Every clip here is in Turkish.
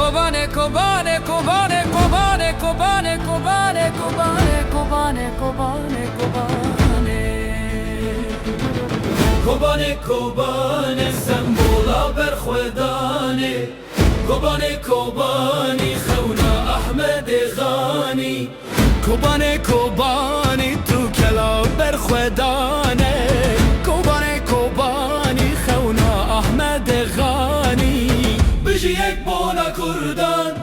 kobane, kobane, kobane, kobane, kobane, kobane, kobane, kobane, kobane, kobane. Kobane, kobane, sembola berxwedane. Kobane, kobane, khewna Ahmed Ghani. Kobane, kobane, tu kela berxwedane. Kobane, kobane, khewna Ahmed Ghani. Bijiyek bona Kurdan.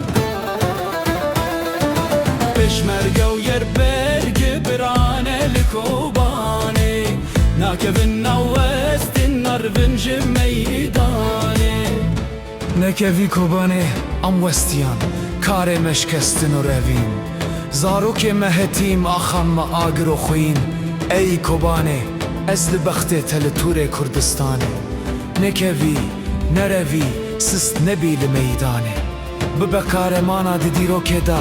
Peşmerge u yer berge birane li kobane. Nakevin nawestin narvin ji meydane. Nekevi kobane am westiyan kare meşkestin u revin. Zarok mehetim axam ma agir u xuyin. Ey kobane ez li bexte tel ture Kurdistane. Nekevi nerevi sist nebi li meydane. Bibe karemana di diroke da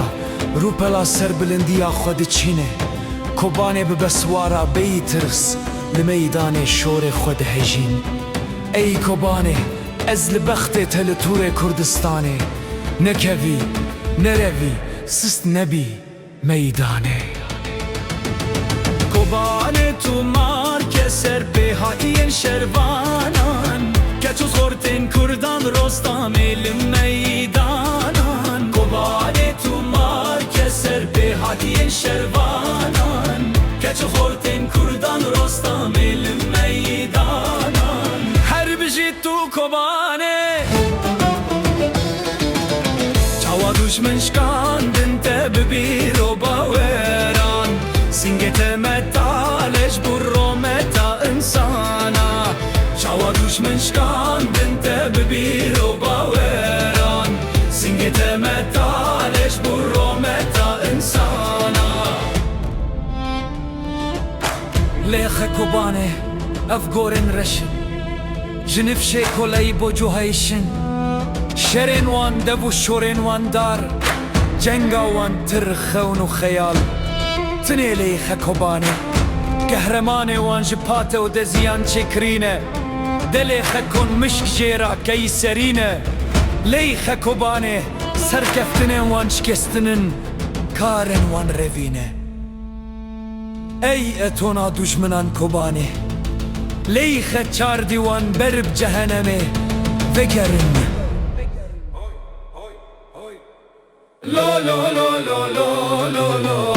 Rupela ser bilindiya xwe diçîne. Kobane bibe swara beyî tirs li meydanê şorê xwe dihejîn. Ey kobane ez li bextê te li Tûrê Kurdistanê. Nekevî nerevî sist nebî meydanê. Kobane tu marke ser pê hatiyên şervanan. Keç û xortên Kurdan Rostamê li meydanan. Kobane tu marke ser pê hatiyên şervanan. Keç û xortên Kurdan Rostamê li meydanan. Her bijî tu kobane çawa düşmen şkandin te bi bîr û baweran. Singê te metaleş bû rometa insana. Çawa düşmen şkandin te bi bîr û baweran. Singê te metaleş bû rometa insana. Lêxe kobane ev gorên reşin. Ji nifşê koleyî bo cuhayşin. Şerên wan dev û şorên wan dar. Cenga wan tir xewn û xeyal. Tinê lêxe kobane Qehremanê wan ji pate û deziyan çêkirîne. Delê xekon mişk jêra keyserîne. Lêxe kobane serkeftinên wan şikestinin. Karên wan revîne. Ey etona düşmenan kobane Lêxe çardî wan ber bi cehennemê vegerin. Lo lo lo lo lo lo lo